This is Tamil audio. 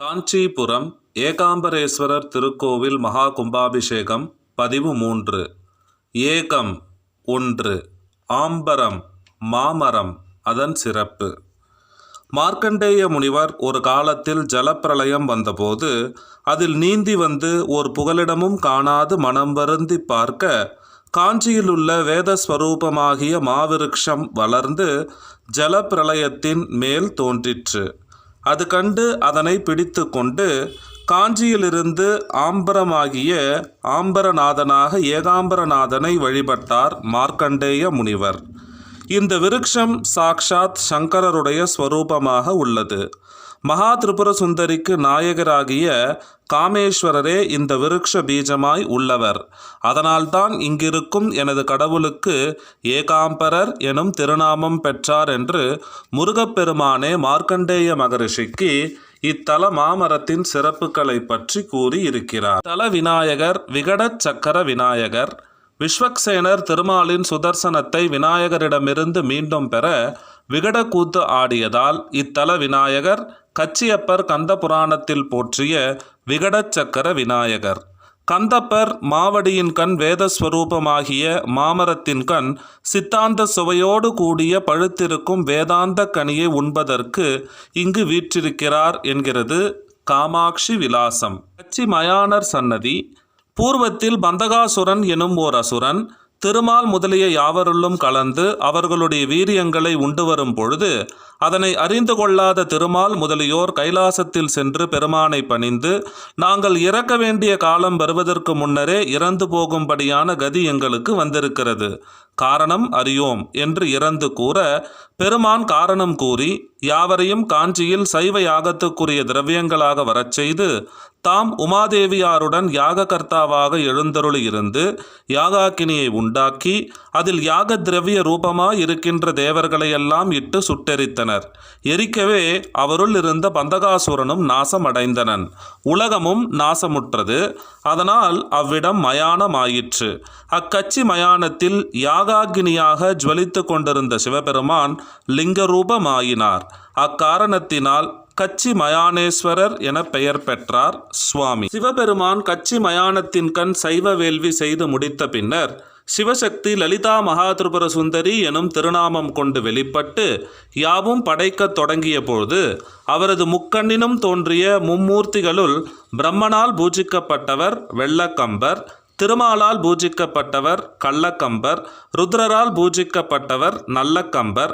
காஞ்சிபுரம் ஏகாம்பரேஸ்வரர் திருக்கோவில் மகா கும்பாபிஷேகம் பதிவு 3. ஏகம் 1. ஆம்பரம் மாமரம் அதன் சிறப்பு. மார்க்கண்டேய முனிவர் ஒரு காலத்தில் ஜலப்பிரளயம் வந்தபோது அதில் நீந்தி வந்து ஓர் புகலிடமும் காணாது மனம் வருந்தி பார்க்க காஞ்சியிலுள்ள வேதஸ்வரூபமாகிய மாவிருக்ஷம் வளர்ந்து ஜலப்பிரளயத்தின் மேல் தோன்றிற்று. அது கண்டு அதனை பிடித்து கொண்டு காஞ்சியிலிருந்து ஆம்பரமாகிய ஆம்பரநாதனாக ஏகாம்பரநாதனை வழிபட்டார் மார்க்கண்டேய முனிவர். இந்த விருட்சம் சாக்ஷாத் சங்கரருடைய ஸ்வரூபமாக உள்ளது. மகா திரிபுர சுந்தரிக்கு நாயகராகிய காமேஸ்வரரே இந்த விருட்ச பீஜமாய் உள்ளவர். அதனால்தான் இங்கிருக்கும் எனது கடவுளுக்கு ஏகாம்பரர் எனும் திருநாமம் பெற்றார் என்று முருகப்பெருமானே மார்க்கண்டேய மகரிஷிக்கு இத்தல மாமரத்தின் சிறப்புகளை பற்றி கூறி இருக்கிறார். தல விநாயகர் விகடச் சக்கர விநாயகர். விஸ்வக்சேனர் திருமாலின் சுதர்சனத்தை விநாயகரிடமிருந்து மீண்டும் பெற விகடக்கூத்து ஆடியதால் இத்தல விநாயகர் கச்சியப்பர் கந்த புராணத்தில் போற்றிய விகடச் சக்கர விநாயகர். கந்தப்பர் மாவடியின் கண் வேதஸ்வரூபமாகிய மாமரத்தின் கண் சித்தாந்த சுவையோடு கூடிய பழுத்திருக்கும் வேதாந்த கனியை உண்பதற்கு இங்கு வீற்றிருக்கிறார் என்கிறது காமாட்சி விலாசம். கச்சி மயானர் சன்னதி. பூர்வத்தில் பந்தகாசுரன் எனும் ஓர் அசுரன் திருமால் முதலிய யாவருள்ளும் கலந்து அவர்களுடைய வீரியங்களை உண்டு வரும் பொழுது அதனை அறிந்து கொள்ளாத திருமால் முதலியோர் கைலாசத்தில் சென்று பெருமானை பணிந்து, நாங்கள் இறக்க வேண்டிய காலம் வருவதற்கு முன்னரே இறந்து போகும்படியான கதி எங்களுக்கு வந்திருக்கிறது, காரணம் அறியோம் என்று இறந்து கூற பெருமான் காரணம் கூறி யாவரையும் காஞ்சியில் சைவ யாகத்துக்குரிய திரவியங்களாக வரச் செய்து தாம் உமாதேவியாருடன் யாக கர்த்தாவாக எழுந்தருளி இருந்து யாகாக்கினியை உண்டாக்கி அதில் யாக திரவிய ரூபமாய் இருக்கின்ற தேவர்களையெல்லாம் இட்டு சுட்டெரித்தனர். எரிக்கவே அவருள் இருந்த பந்தகாசுரனும் நாசமடைந்தனன். உலகமும் நாசமுற்றது. அதனால் அவ்விடம் மயானமாயிற்று. அக்கச்சி மயானத்தில் யாகாக்கினியாக ஜுவலித்து கொண்டிருந்த சிவபெருமான் லிங்கரூபமாயினார். அக்காரணத்தினால் கச்சி மயானேஸ்வரர் என பெயர் பெற்றார் சுவாமி. சிவபெருமான் கச்சி மயானத்தின் கண் சைவ வேள்வி செய்து முடித்த பின்னர் சிவசக்தி லலிதா மகா திரிபுர சுந்தரி எனும் திருநாமம் கொண்டு வெளிப்பட்டு யாவும் படைக்கத் தொடங்கிய பொழுது அவரது முக்கண்ணினும் தோன்றிய மும்மூர்த்திகளுள் பிரம்மனால் பூஜிக்கப்பட்டவர் வெள்ளக்கம்பர், திருமாலால் பூஜிக்கப்பட்டவர் கள்ளக்கம்பர், ருத்ரரால் பூஜிக்கப்பட்டவர் நல்லக்கம்பர்,